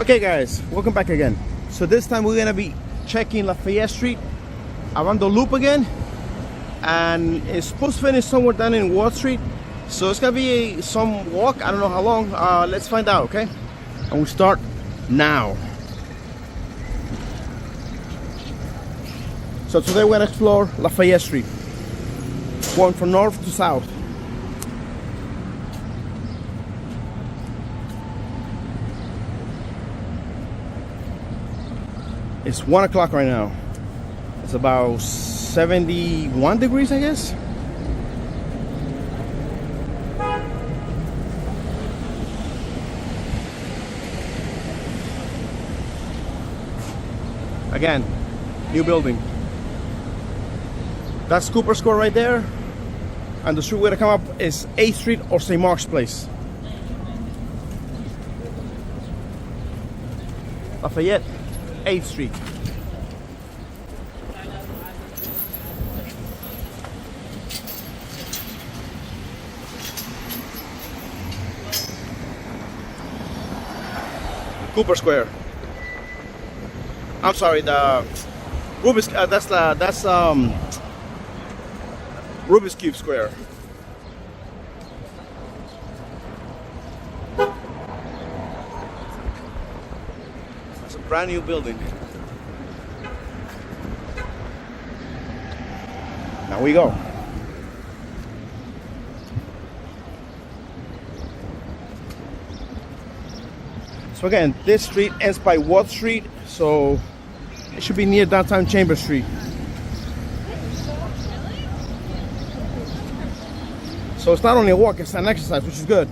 Okay guys, welcome back again. So this time we're gonna be checking Lafayette Street around the loop again, and it's supposed to finish somewhere down in Wall Street, so it's gonna be some walk. I don't know how long. Let's find out. Okay, and we start now. So today we're gonna explore Lafayette Street, going from north to south. It's 1 o'clock right now. It's about 71 degrees, I guess. Again, new building. That's Cooper Square right there. And the street we're gonna come up is 8th Street or St. Mark's Place. Lafayette, 8th Street. Cooper Square. I'm sorry, the Rubik's. That's Rubik's Cube Square. It's a brand new building. Now we go. So again, this street ends by Watt Street, so it should be near downtown Chambers Street. So it's not only a walk, it's an exercise, which is good.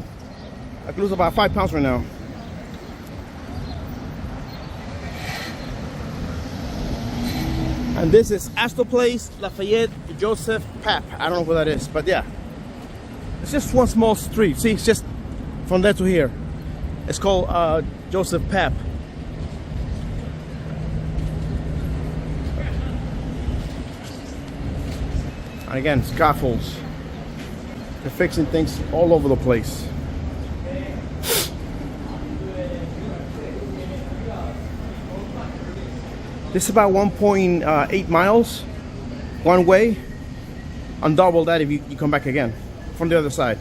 I can lose about 5 pounds right now. And this is Astor Place, Lafayette, Joseph Papp. I don't know who that is, but yeah. It's just one small street. See, it's just from there to here. It's called Joseph Papp. And again, scaffolds. They're fixing things all over the place. This is about 1.8 miles one way, and double that if you come back again from the other side.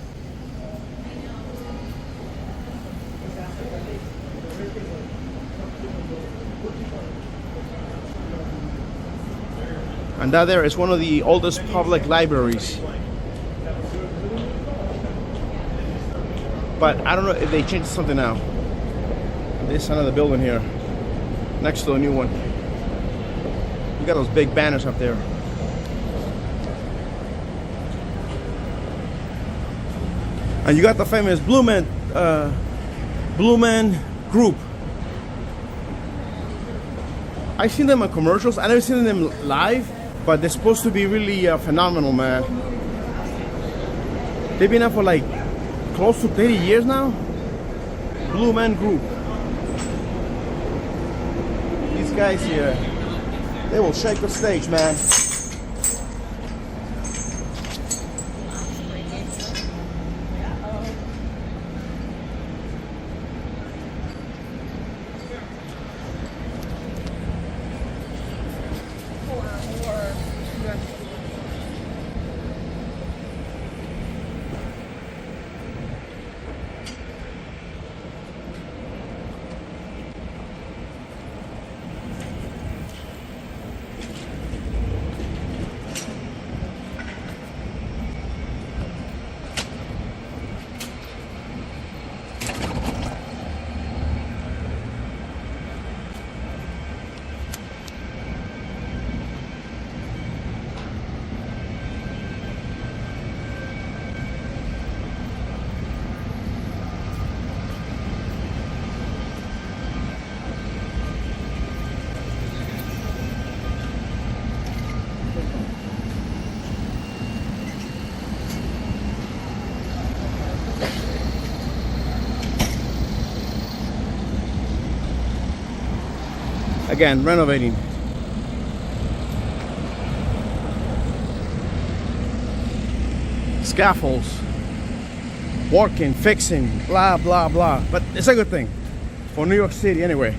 And that there is one of the oldest public libraries. But I don't know if they changed something now. There's another building here, next to a new one. We got those big banners up there. And you got the famous Blue Man group. I've seen them in commercials. I never seen them live, but they're supposed to be really phenomenal, man. They've been up for like close to 30 years now. Blue Man Group. These guys here, they will shake the stage, man. Again, renovating. Scaffolds, working, fixing, blah, blah, blah. But it's a good thing. for New York City anyway.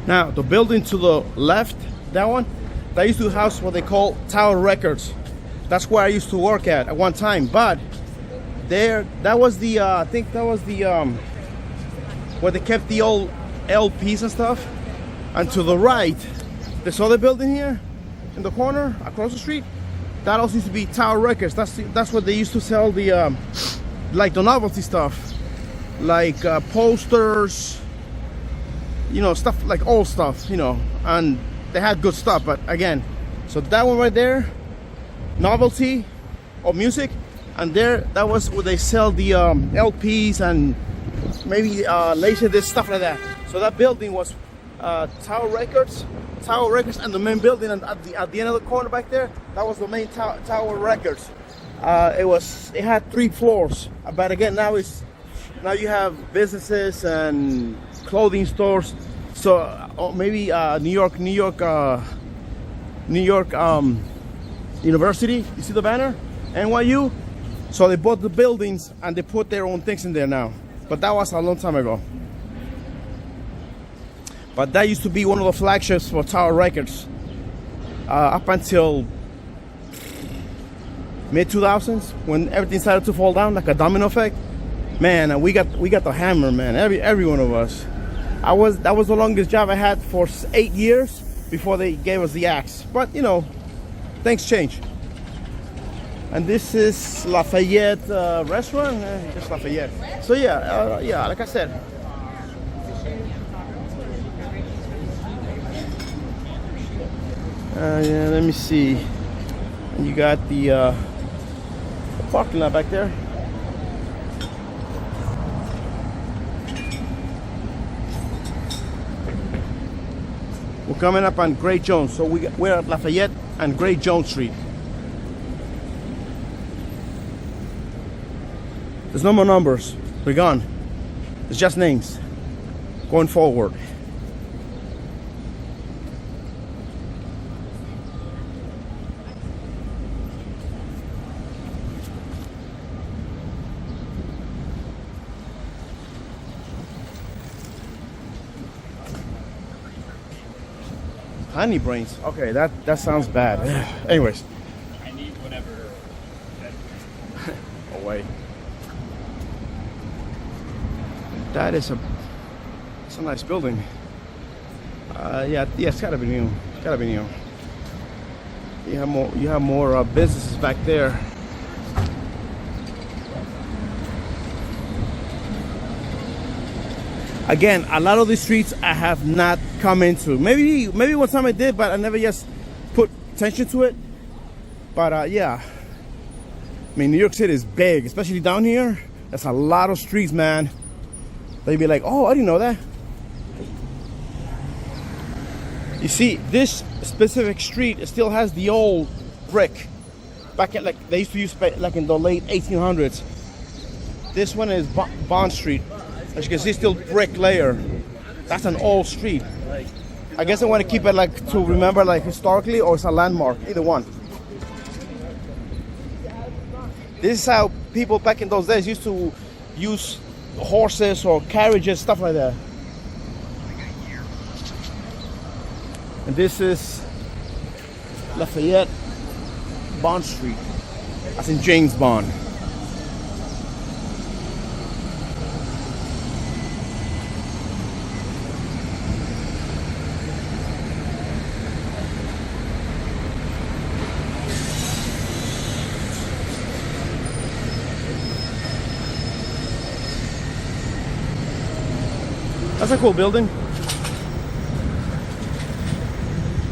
Now, the building to the left, that one, that used to house what they call Tower Records. That's where I used to work at one time. But there, that was the, I think that was the, where they kept the old LPs and stuff. And to the right, this other building here, in the corner, across the street, that also used to be Tower Records. That's what they used to sell the, like the novelty stuff. Like posters, you know, stuff like old stuff, you know, and they had good stuff. But again, so that one right there, novelty or music, and there, that was where they sell the LPs and maybe laser disc, stuff like that. So that building was Tower Records, and the main building, and at the end of the corner back there, that was the main Tower Records. It had 3 floors, but again, now you have businesses and clothing stores. So maybe New York University. You see the banner, NYU. So they bought the buildings and they put their own things in there now. But that was a long time ago. But that used to be one of the flagships for Tower Records up until mid 2000s, when everything started to fall down like a domino effect. Man, and we got the hammer, man. Every one of us. That was the longest job I had for 8 years before they gave us the axe. But you know, things change. And this is Lafayette restaurant, just Lafayette. So yeah, like I said. Yeah, let me see. And you got the parking lot back there. We're coming up on Great Jones, so we're at Lafayette and Great Jones Street. There's no more numbers. We're gone. It's just names. Going forward. Honey brains. Okay, that sounds bad. Anyways. I need whatever. Oh wait. That is it's a nice building. Yeah, it's gotta be new. It's gotta be new. You have more businesses back there. Again, a lot of these streets I have not come into. Maybe one time I did, but I never just put attention to it. But yeah, I mean, New York City is big, especially down here. There's a lot of streets, man. They'd be like, oh, I didn't know that. You see, this specific street, it still has the old brick. Back at, like, they used to use like in the late 1800s. This one is Bond Street. As you can see, still brick layer. That's an old street. I guess I want to keep it like to remember, like historically, or it's a landmark, either one. This is how people back in those days used to use horses or carriages, stuff like that. And this is Lafayette, Bond Street. That's in James Bond. That's a cool building.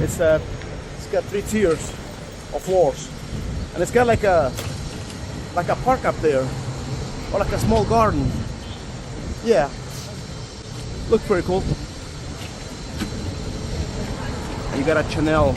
It's got 3 tiers or floors, and it's got like a park up there, or like a small garden. Yeah, look pretty cool. You got a Chanel.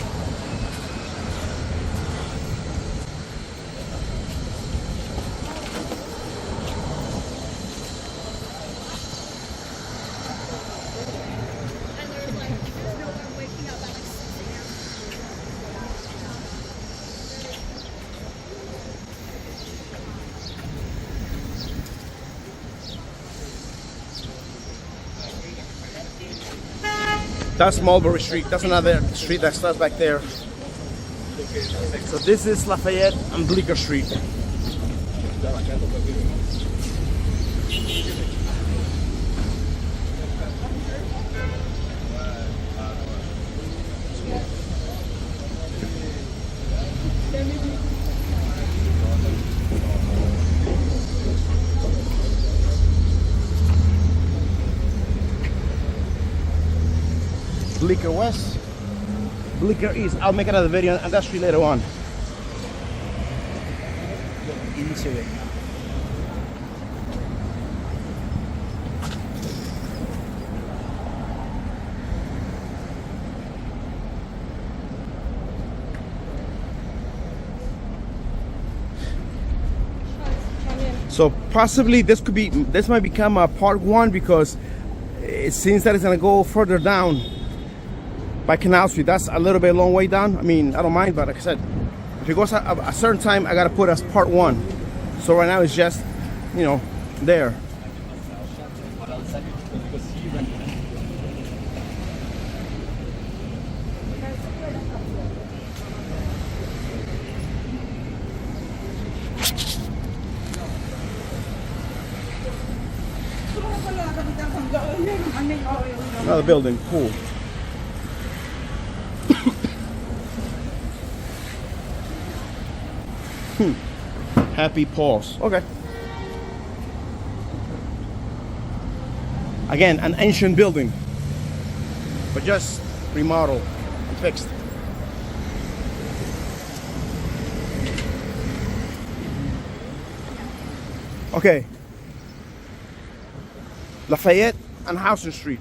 That's Mulberry Street. That's another street that starts back there. So this is Lafayette and Bleecker Street. Bleecker West, Bleecker East. I'll make another video on that street later on. Into it. So possibly this might become a part one, because it seems that it's gonna go further down by Canal Street. That's a little bit long way down. I mean, I don't mind, but like I said, if it goes a certain time, I gotta put as part one. So right now it's just, you know, there. Another building, cool. Happy Paws. Okay. Again, an ancient building, but just remodeled and fixed. Okay. Lafayette and Houston Street.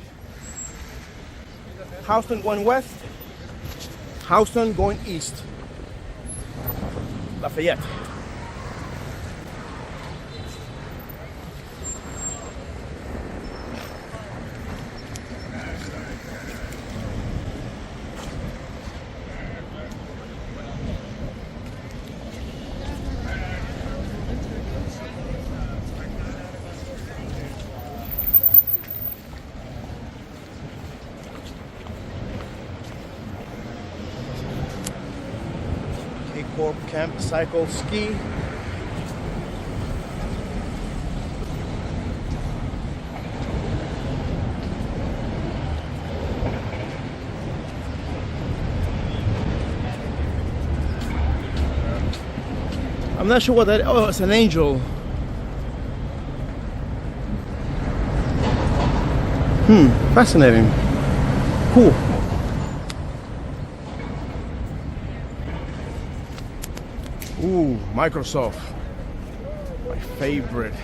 Houston going west, Houston going east. Lafayette. Corp camp, cycle, ski. I'm not sure what that. Oh, it's an angel. Fascinating. Cool. Ooh, Microsoft, my favorite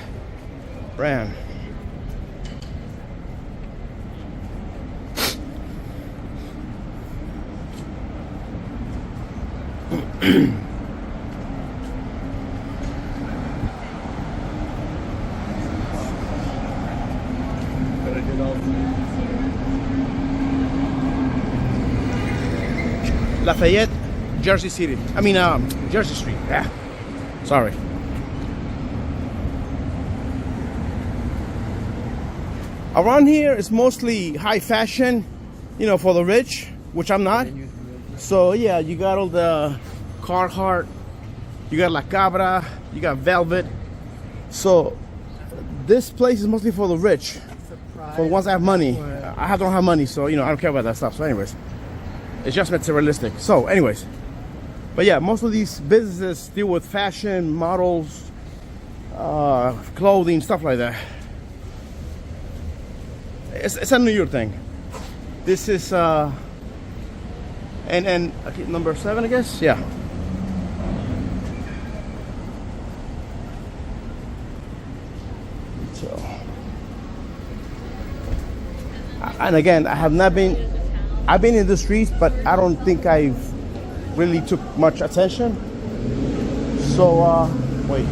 brand. Lafayette, Jersey City. I mean, Jersey Street. Yeah. Sorry. Around here it's mostly high fashion, you know, for the rich, which I'm not. So yeah, you got all the Carhartt, you got La Cabra, you got Velvet. So this place is mostly for the rich, for the ones that have money. I don't have money, so you know, I don't care about that stuff. So anyways, it's just materialistic. So anyways, but yeah, most of these businesses deal with fashion, models, clothing, stuff like that. It's a New York thing. This is and okay, number 7, I guess. Yeah. So And again, I've been in the streets, but I don't think I've really took much attention. So, wait.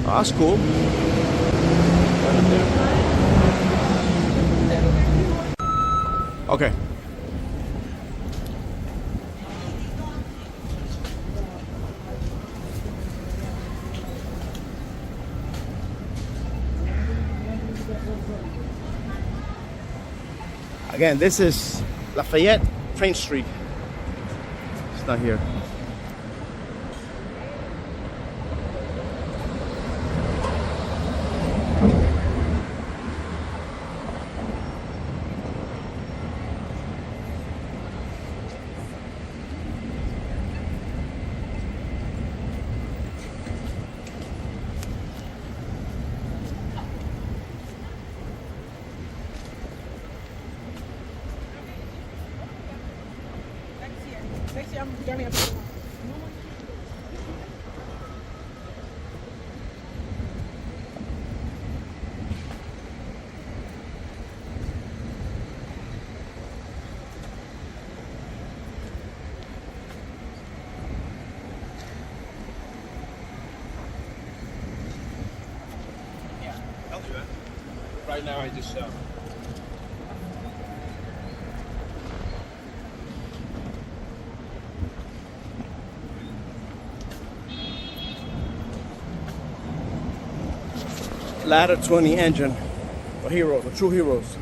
Oh, that's cool. Okay. Again, this is Lafayette, Train Street. It's not here. Right now, I just Ladder 20 engine. For heroes, for true heroes.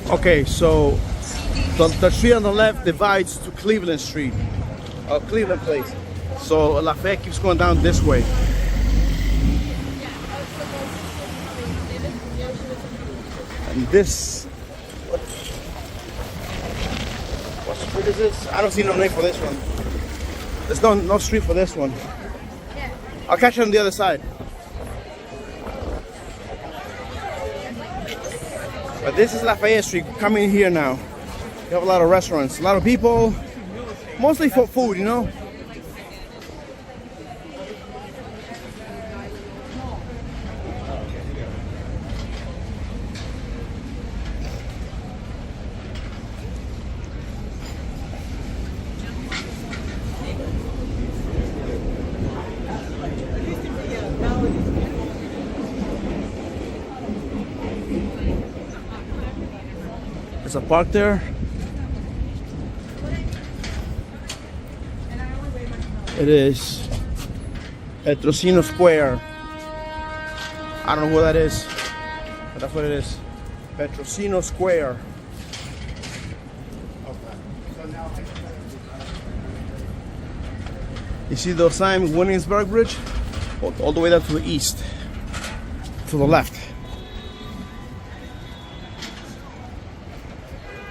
Okay, so the street on the left divides to Cleveland Street, or Cleveland Place. So Lafayette keeps going down this way. And this, what street is this? I don't see no name for this one. There's no street for this one. I'll catch it on the other side. But this is Lafayette Street, coming here now. You have a lot of restaurants, a lot of people, mostly for food, you know. There's a park there. It is Petrosino Square. I don't know who that is, but that's what it is. Petrosino Square. You see those signs, Williamsburg Bridge? All the way down to the east, to the left.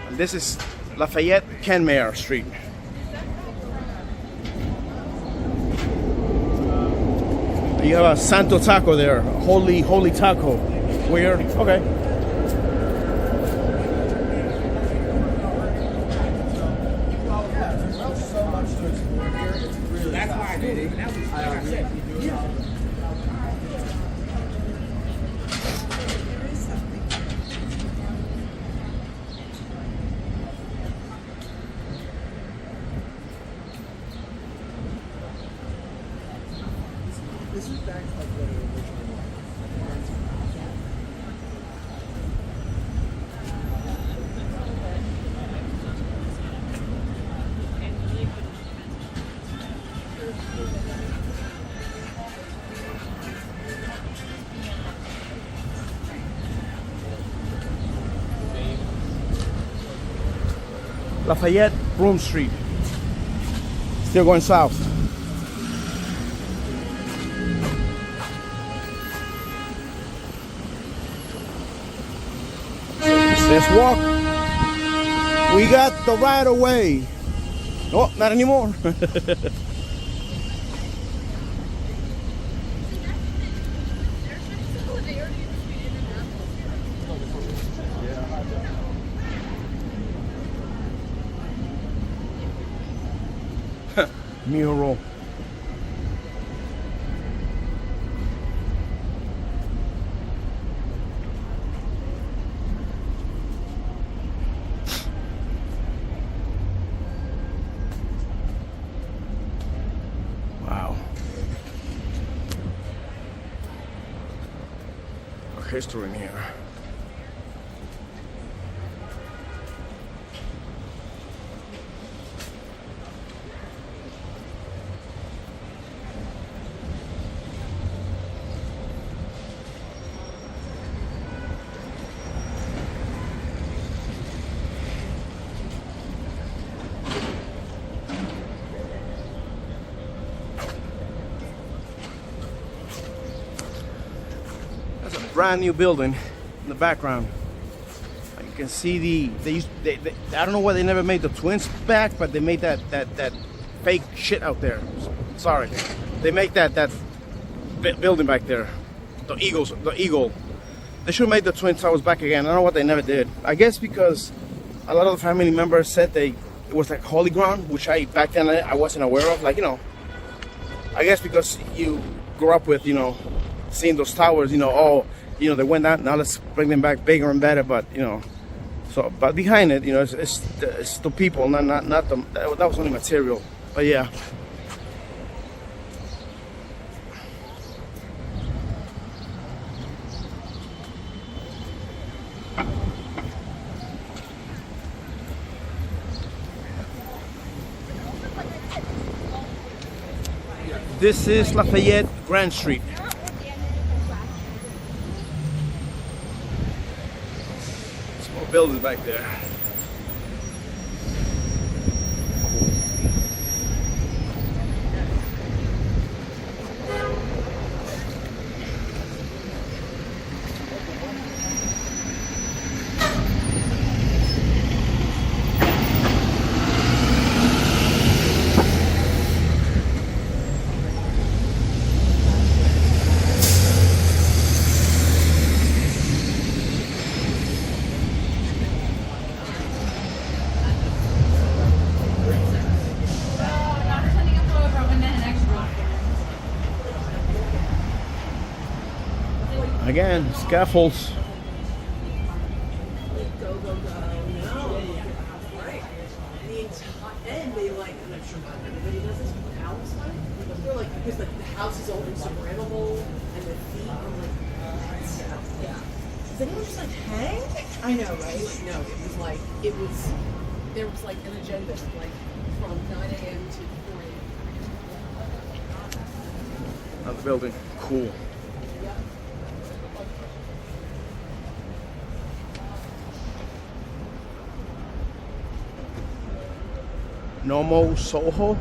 And this is Lafayette Kenmare Street. You have a Santo Taco there, holy taco. Weird. Okay. That's why I did it. That was like I said. This is back to like what it originally Lafayette, Broome Street. Still going south. Let's walk. We got the right of way. Oh, not anymore. Mural. Wow. A history in here. Brand new building in the background. You can see they I don't know why they never made the twins back, but they made that fake shit out there. Sorry, they make that building back there. The eagle. They should have made the twin towers back again. I don't know what they never did. I guess because a lot of the family members said it was like holy ground, which back then I wasn't aware of. Like, you know, I guess because you grew up with, you know, seeing those towers, you know, oh, you know, they went down, now let's bring them back bigger and better. But, you know, so, but behind it, you know, it's the people, not the, that was only material. But yeah. This is Lafayette Grand Street. Small buildings back there. Again, scaffolds. go, go, go. No. Right. And they like, I'm not sure about everybody does this, but owls like, they're like, because like the house is all Instagrammable and the feet are like, yeah. Does anyone just like hang? I know, right? No, it was, there was like an agenda, like from 9 a.m. to 4 a.m. Another building. Cool. Yep. Normal Soho.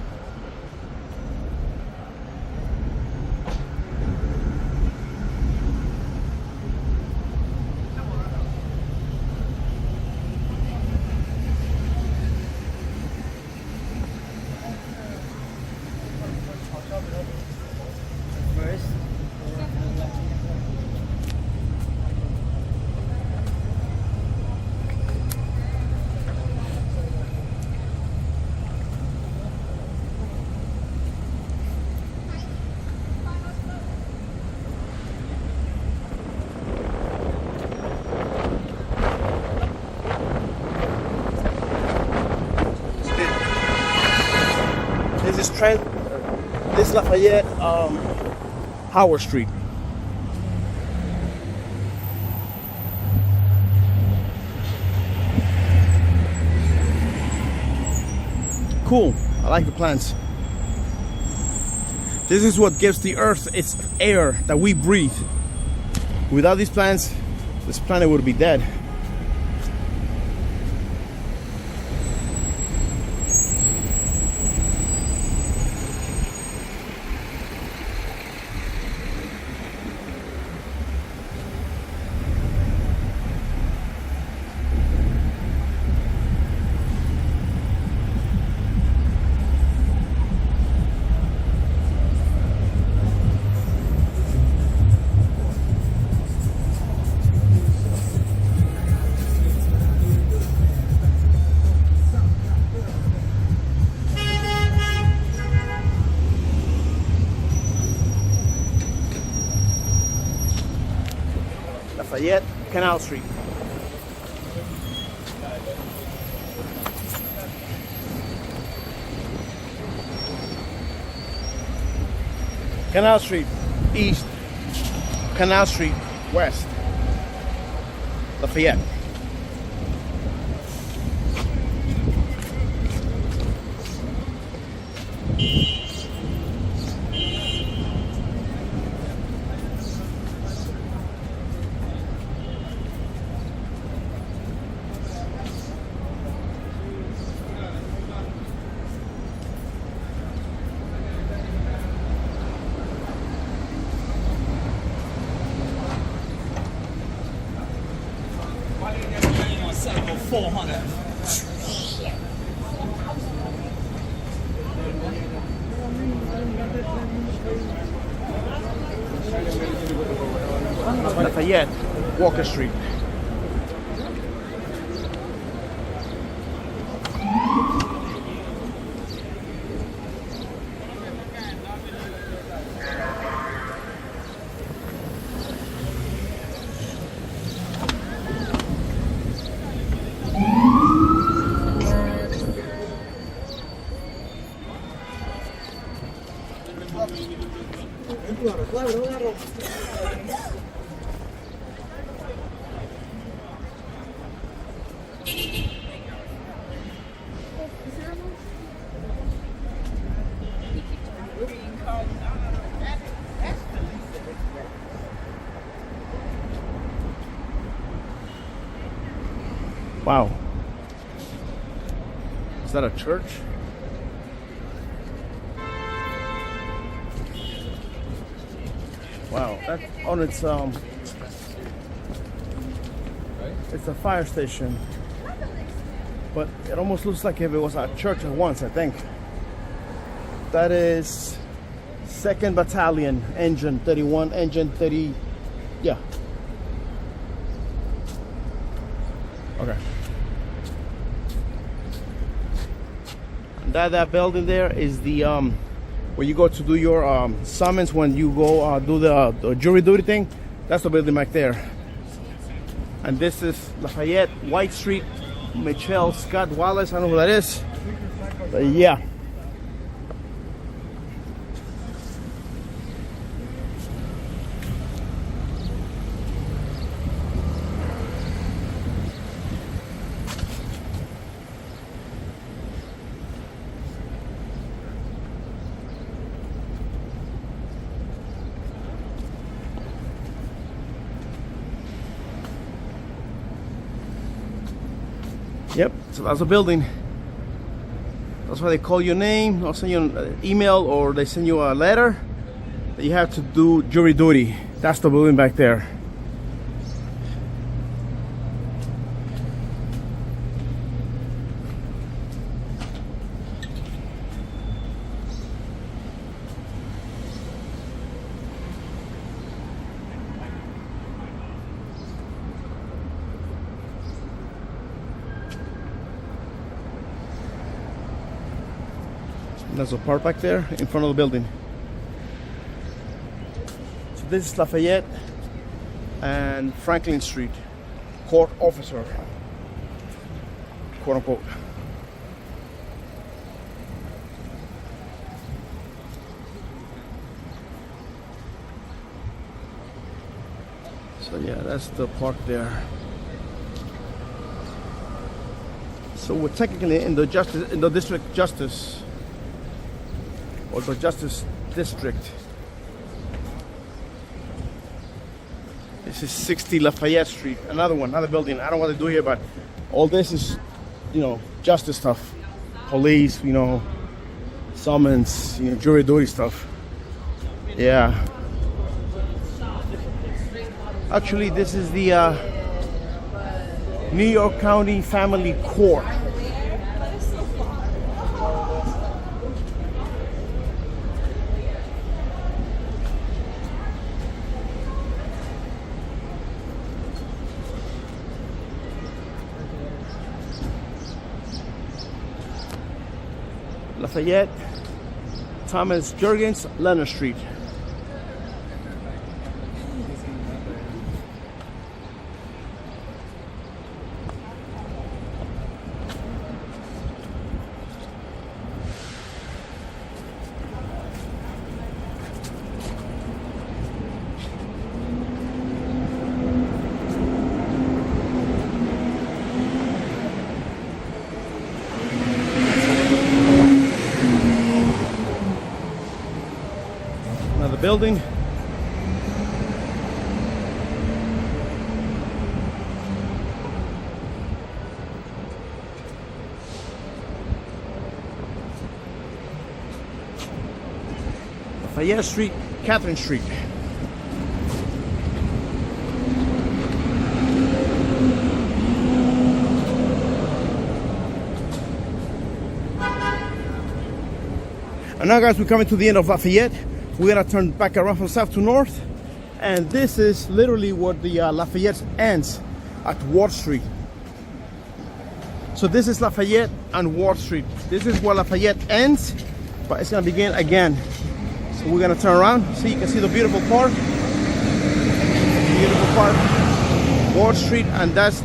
This Lafayette Howard Street. Cool. I like the plants. This is what gives the earth its air that we breathe. Without these plants, this planet would be dead. Lafayette, Canal Street. Canal Street, east. Canal Street, west. Lafayette. Lafayette, Walker Street. Wow. Is that a church? Wow, that's on its it's a fire station. But it almost looks like if it was a church at once, I think. That is 2nd Battalion, Engine 31, Engine 30, yeah. Okay. That building there is the where you go to do your summons when you go do the jury duty thing. That's the building back there. And this is Lafayette, White Street, Michelle Scott Wallace. I don't know who that is. But yeah. Yep, so that's a building. That's why they call your name, or send you an email, or they send you a letter that you have to do jury duty. That's the building back there. There's a park back there in front of the building. So this is Lafayette and Franklin Street, court officer, quote unquote. So yeah, that's the park there. So we're technically in the district justice, or the justice district. This is 60 Lafayette Street. Another building. I don't know what to do here, but all this is, you know, justice stuff. Police, you know, summons, you know, jury duty stuff. Yeah. Actually, this is the New York County Family Court. Lafayette, Thomas Jurgens, Leonard Street. Another building. Lafayette Street, Catherine Street. And now, guys, we're coming to the end of Lafayette. We're gonna turn back around from south to north, and this is literally where the Lafayette ends, at Ward Street. So this is Lafayette and Ward Street. This is where Lafayette ends, but it's gonna begin again. So we're gonna turn around. See, you can see the beautiful park. Beautiful park. Ward Street, and that's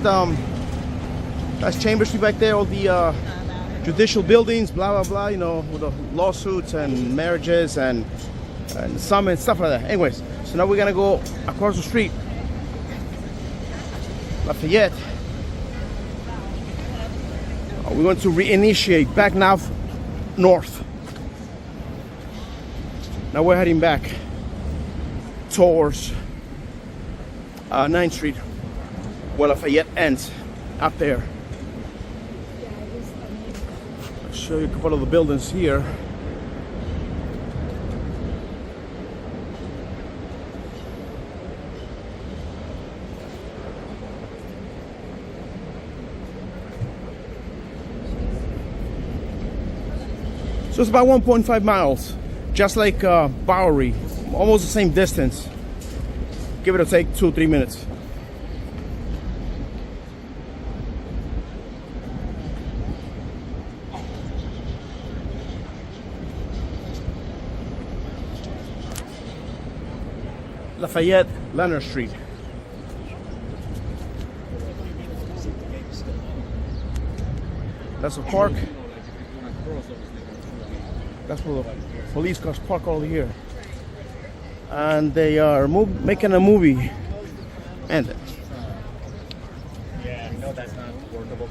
Chambers Street back there. All the judicial buildings, blah blah blah. You know, with the lawsuits and marriages and summons, stuff like that. Anyways, so now we're gonna go across the street, Lafayette. We're going to reinitiate back now north. Now we're heading back towards 9th Street, where Lafayette ends, up there. I'll show you a couple of the buildings here. So it's about 1.5 miles, just like Bowery, almost the same distance. Give it a take 2-3 minutes. Lafayette, Leonard Street. That's a park. That's where the police cars park over here. And they are making a movie. And Yeah, no, that's not workable.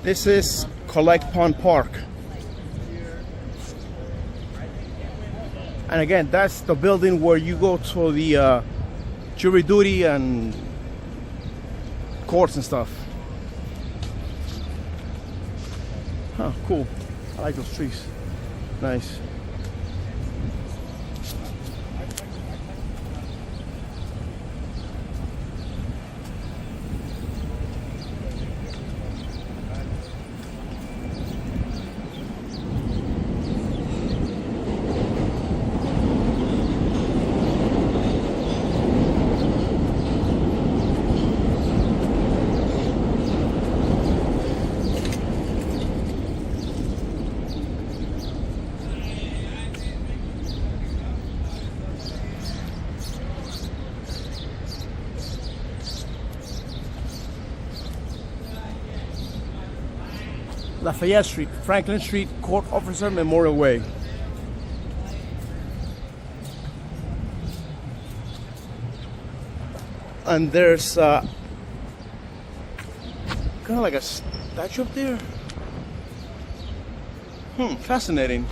this is Collect Pond Park. And again, that's the building where you go to the jury duty and courts and stuff. Huh, cool. I like those trees. Nice. Lafayette Street, Franklin Street, Court Officer Memorial Way. and there's kind of like a statue up there. Fascinating.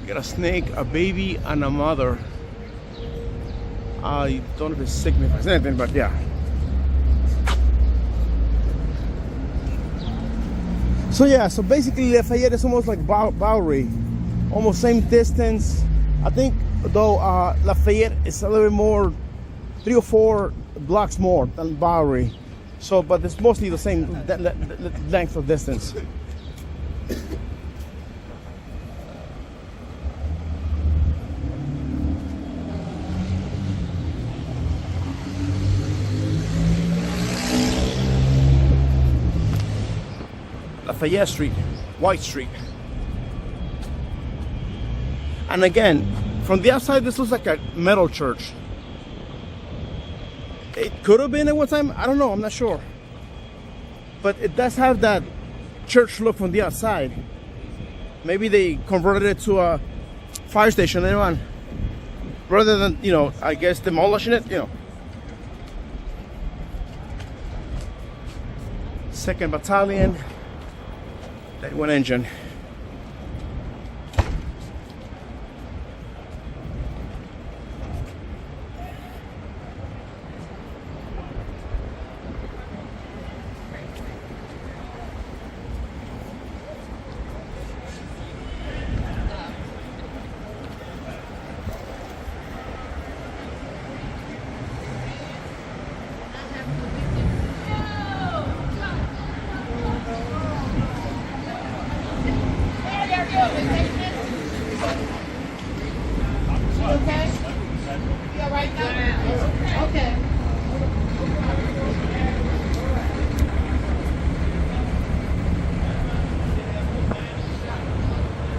You got a snake, a baby, and a mother. I don't know if it signifies anything, but yeah. So yeah, so basically Lafayette is almost like Bowery, almost same distance. I think though Lafayette is a little bit more, 3 or 4 blocks more than Bowery. So, but it's mostly the same length of distance. Lafayette Street, White Street. And again, from the outside, this looks like a metal church. It could have been at one time, I don't know, I'm not sure. But it does have that church look from the outside. Maybe they converted it to a fire station, anyone? Rather than, you know, I guess demolishing it, you know. 2nd Battalion, that one engine.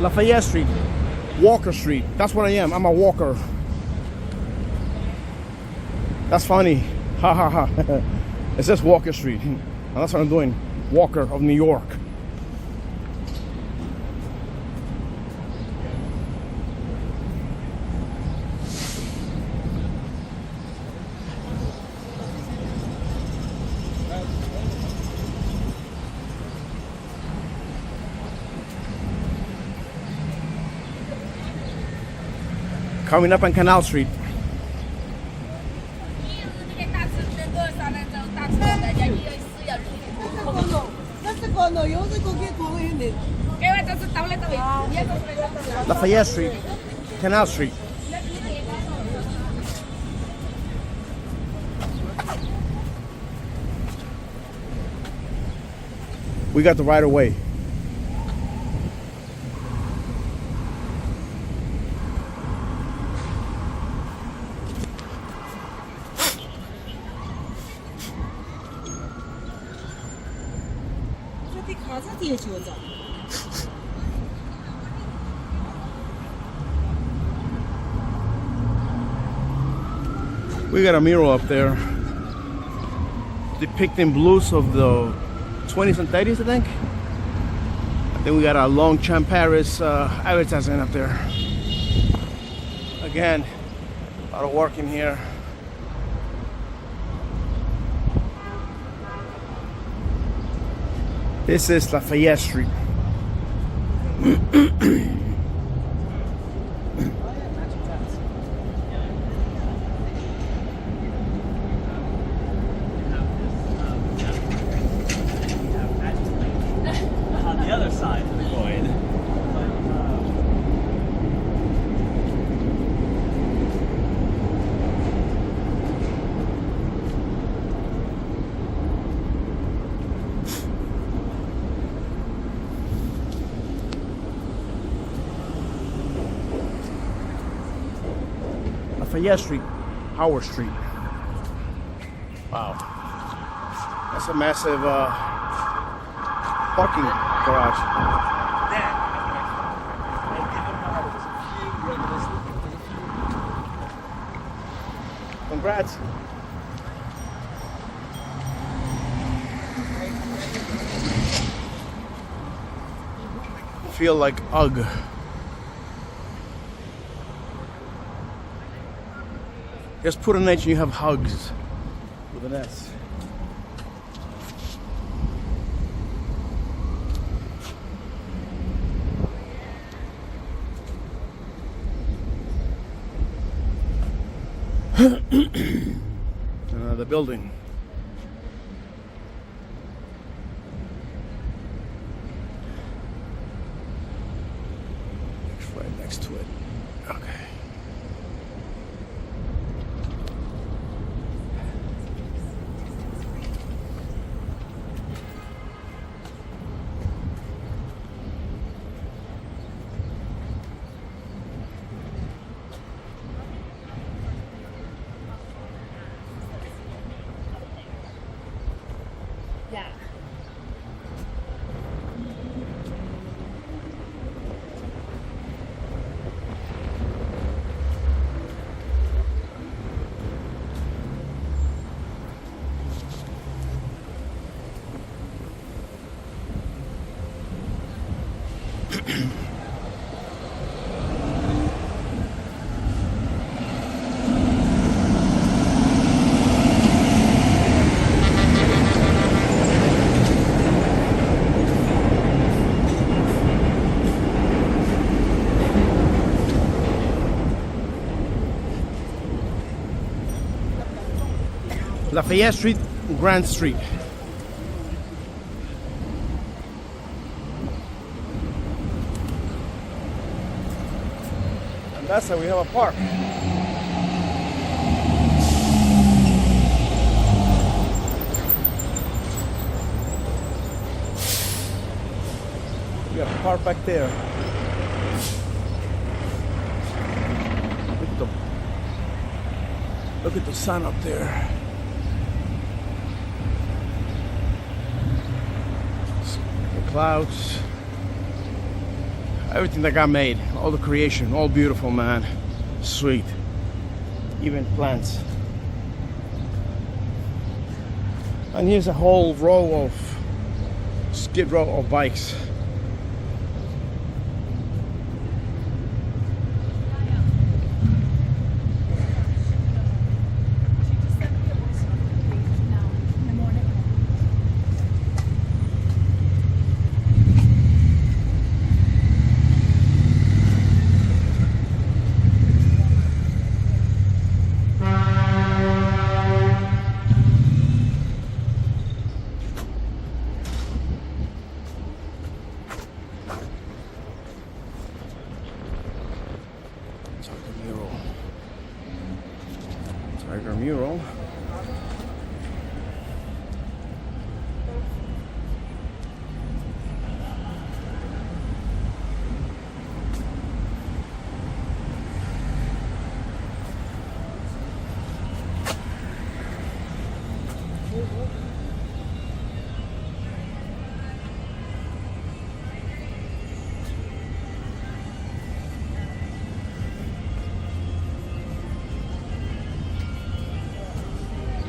Lafayette Street, Walker Street. That's what I am. I'm a walker. That's funny. Ha ha ha. It says Walker Street. And that's what I'm doing. Walker of New York. Coming up on Canal Street. Lafayette Street, Canal Street. We got the right of way. We got a mural up there depicting blues of the 20s and 30s, I think. Then we got a Longchamp Paris advertising up there. Again, a lot of work in here. This is Lafayette Street. The other side of the coin. Lafayette Street, Howard Street. Wow. That's a massive parking garage. Congrats. Feel like UGG. Just put an H and you have hugs with an S. Another building. It's right next to it. Okay. Yeah. Lafayette Street, Grand Street. And that's how we have a park. We have a park back there. Look at the sun up there. Clouds, everything that got made, all the creation, all beautiful, man. Sweet. Even plants. And here's a whole row of skid row of bikes. Tiger mural.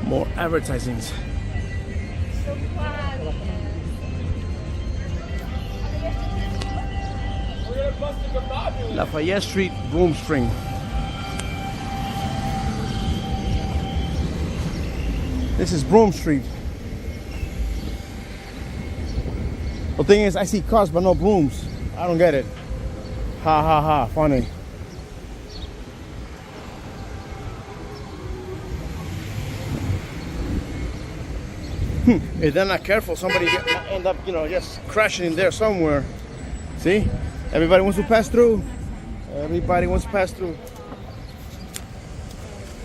More advertisings. Lafayette Street, Broom String. This is Broom Street. The thing is, I see cars but no brooms. I don't get it. Ha ha ha, funny. If they're not careful, somebody might end up, just crashing in there somewhere. See? Everybody wants to pass through. Everybody wants to pass through.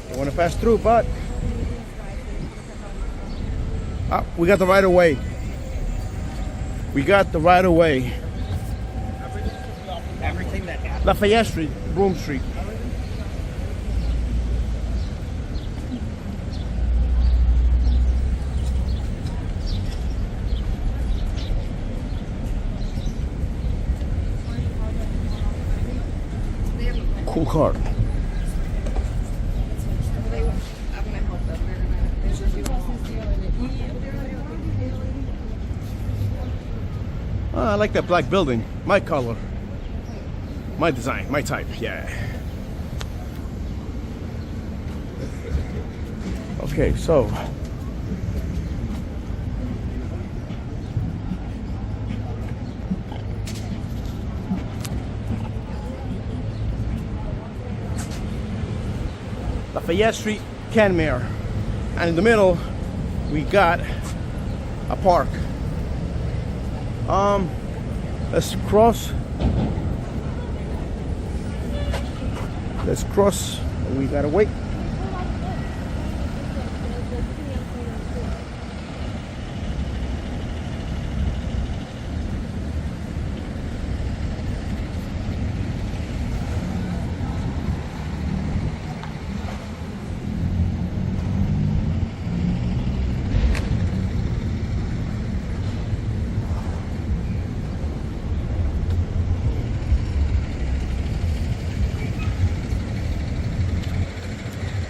They want to pass through, but we got the right of way. We got the right of way. Everything that happened. Lafayette Street, Broom Street. Cool car. I like that black building. My color. My design. My type. Yeah. Okay, so Lafayette Street, Kenmare, and in the middle we got a park. Let's cross. Let's cross. We gotta wait.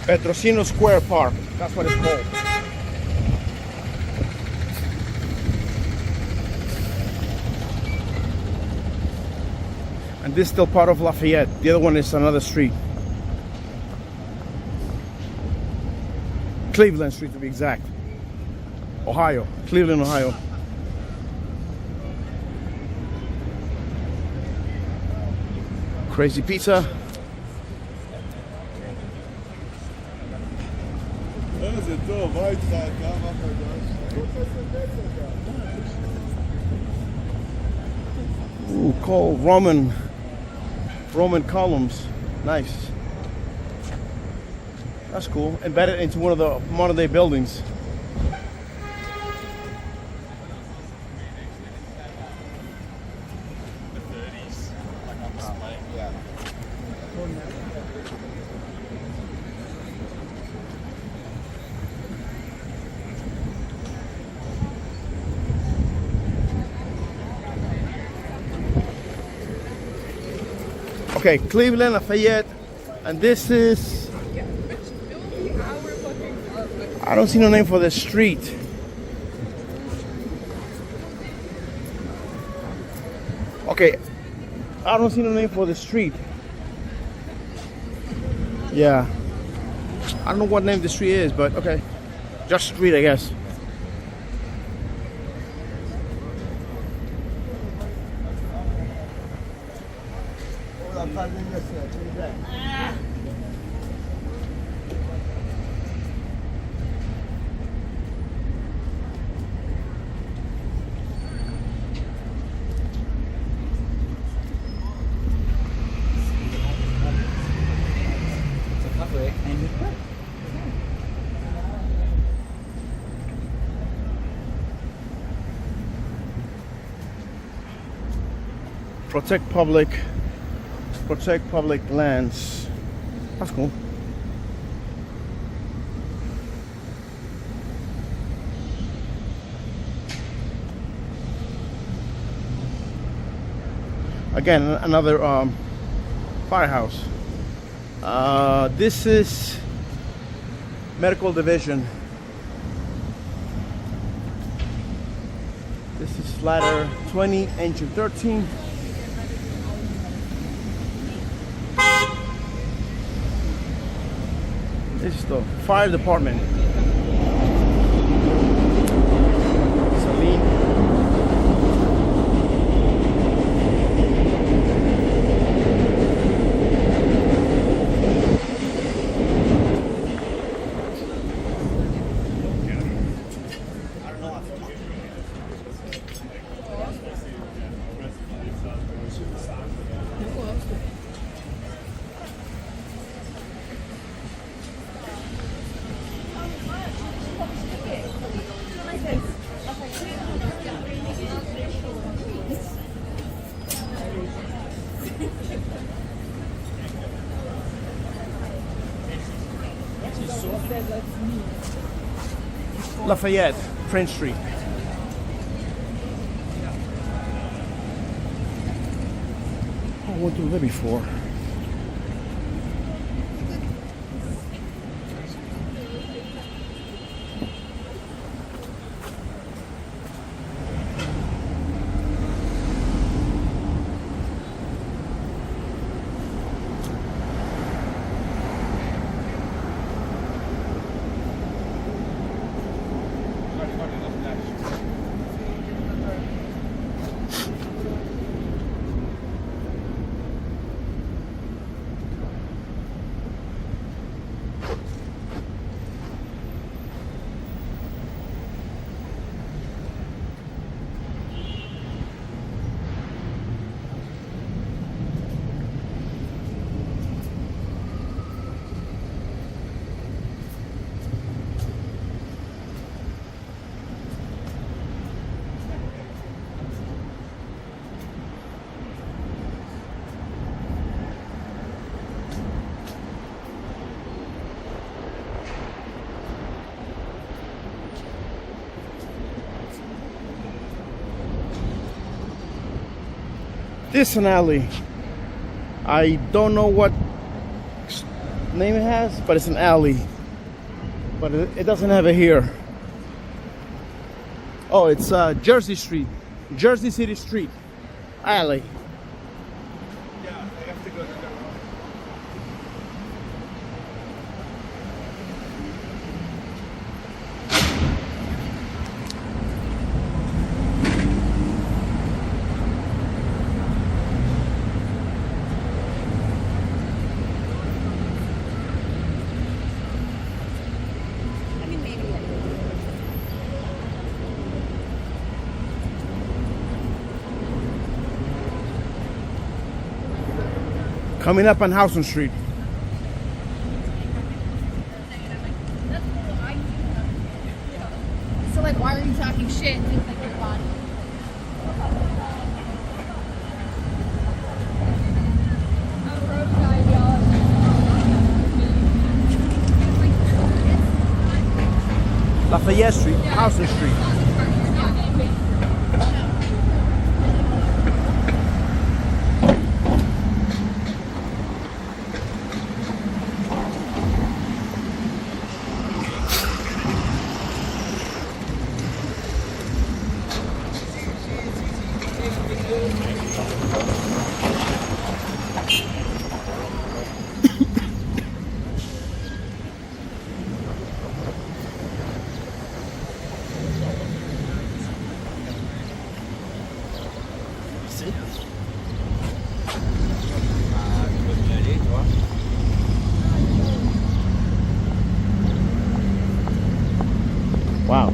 Petrosino Square Park. That's what it's called. And this is still part of Lafayette. The other one is another street. Cleveland Street to be exact. Ohio. Cleveland, Ohio. Crazy Pizza. Ooh, called Roman columns. Nice. That's cool. Embedded into one of the modern day buildings. Okay, Cleveland, Lafayette, and this is, I don't see no name for the street. Okay, I don't see no name for the street. Yeah, I don't know what name the street is, but okay, just street, I guess. Protect public lands. That's cool. Again, another firehouse. This is medical division. This is ladder 20, engine 13. This is the fire department. Saline. Lafayette, French Street. I went through there before. This is an alley. I don't know what name it has, but it's an alley. But it doesn't have it here. Oh, it's Jersey Street, Jersey City Street alley. Yeah, I have to go to the I mean, maybe. Coming up on Houston Street. So, like, why are you talking shit with like your body? Lafayette Street, Houston Street. Wow.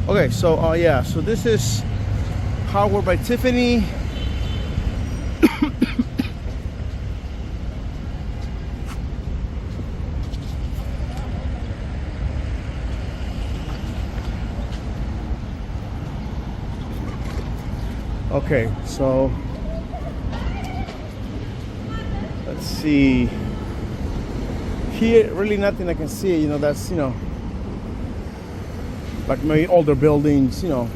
Okay, so yeah, so this is Hardware by Tiffany. Okay, so let's see. Here, really nothing I can see. You know, that's, you know, like maybe older buildings, you know.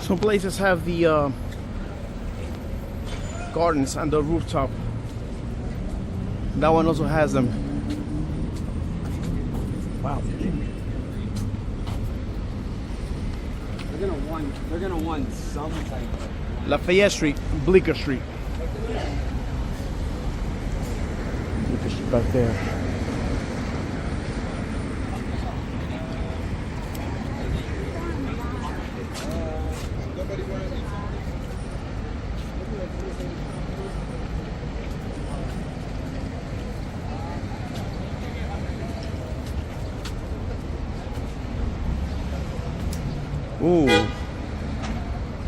Some places have the gardens on the rooftop. That one also has them. Wow. They're gonna want some type of Lafayette Street, Bleecker Street. Bleecker Street back there. Ooh,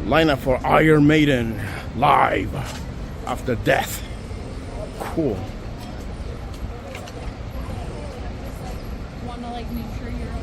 lineup for Iron Maiden live after death. Cool. Want to like make sure you're okay.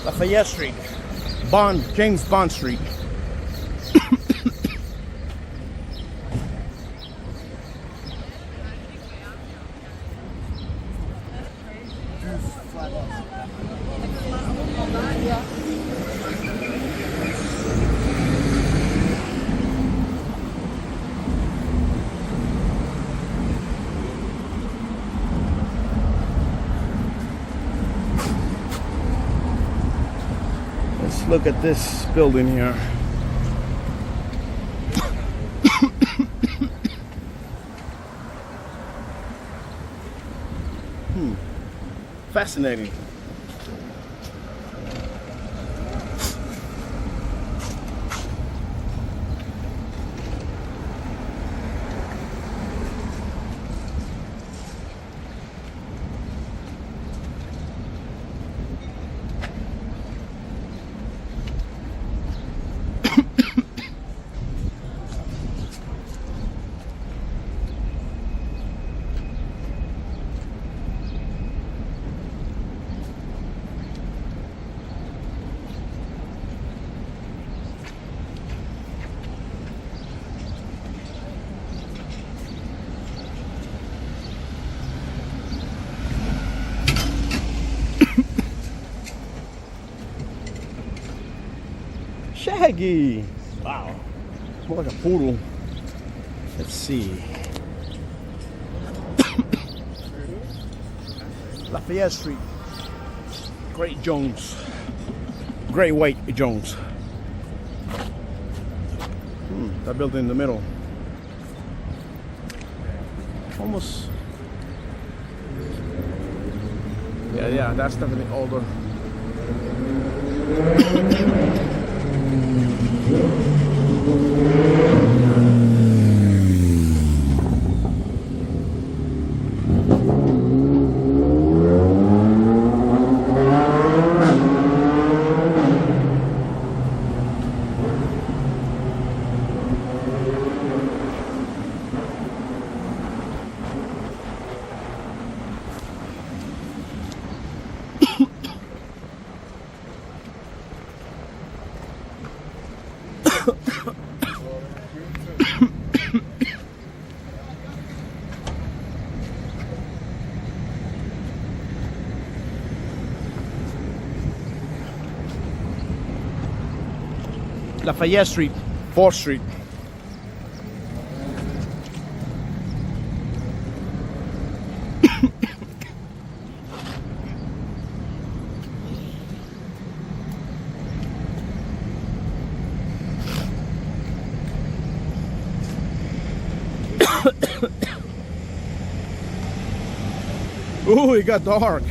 Lafayette Street, James Bond Street. Let's look at this building here. Fascinating. Shaggy! Wow. More like a poodle. Let's see. Lafayette Street. Great Jones. Great White Jones. That building in the middle. Almost. Yeah, that's definitely older. Lafayette Street, 4th Street. Ooh, it got dark.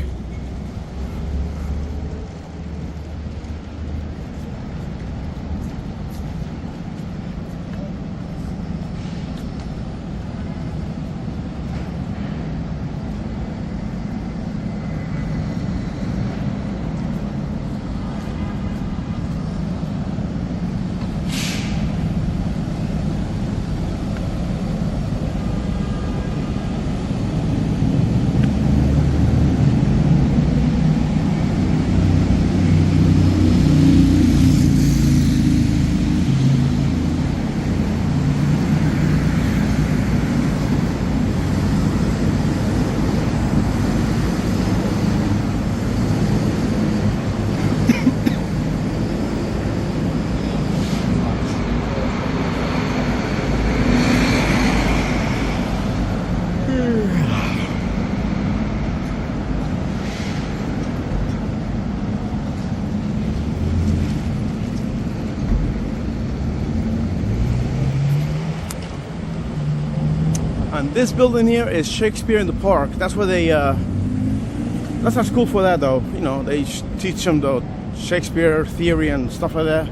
And this building here is Shakespeare in the Park. That's where they, that's not school for that though. You know, they teach them the Shakespeare theory and stuff like that.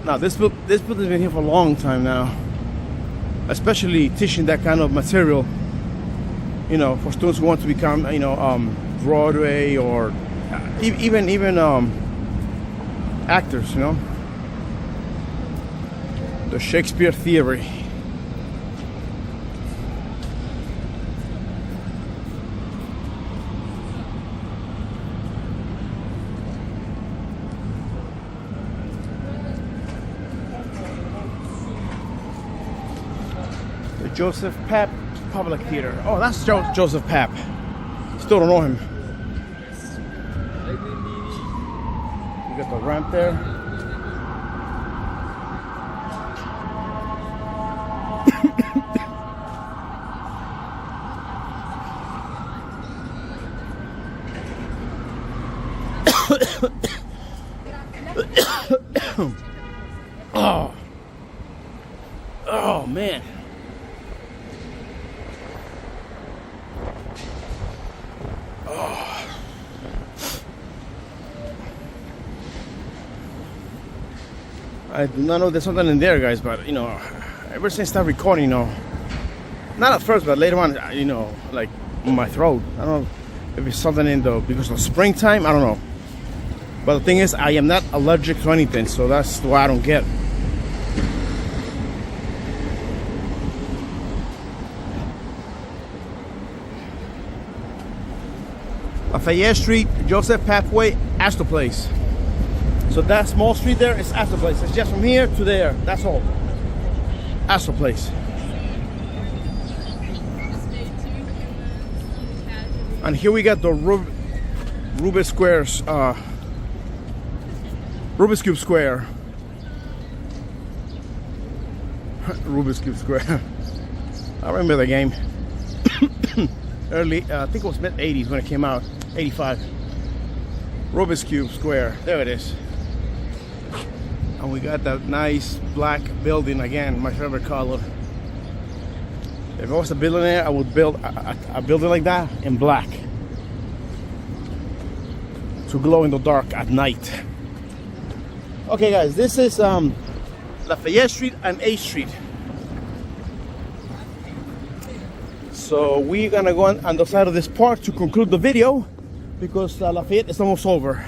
Now this building's been here for a long time now. Especially teaching that kind of material, you know, for students who want to become, you know, Broadway or even actors, you know. The Shakespeare theory. Joseph Papp Public Theater. Oh, that's Joseph Papp. Still don't know him. You got the ramp there. Oh man. I do not know there's something in there, guys, but you know, ever since I started recording, you know, not at first, but later on, you know, like in my throat. I don't know if it's something in the, because of springtime, I don't know. But the thing is, I am not allergic to anything, so that's why I don't get it. Lafayette Street, Joseph Pathway, Astor Place. So that small street there is Astor Place. It's just from here to there. That's all. Astor Place. And here we got the Rubik's Squares. Rubik's Cube Square. Rubik's Cube Square. I remember the game. Early, I think it was mid 80s when it came out. 85. Rubik's Cube Square. There it is. And we got that nice black building again, my favorite color. If I was a billionaire, I would build a building like that in black to glow in the dark at night. Okay, guys, this is Lafayette Street and 8th Street. So we're gonna go on the side of this park to conclude the video because Lafayette is almost over.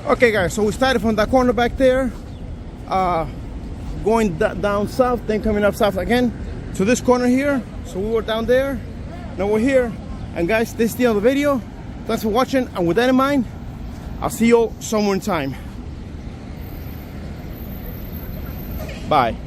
Okay, guys, so we started from that corner back there, going down south, then coming up south again to this corner here. So we were down there, now we're here. And guys, this is the end of the video. Thanks for watching, and with that in mind, I'll see you all somewhere in time. Bye.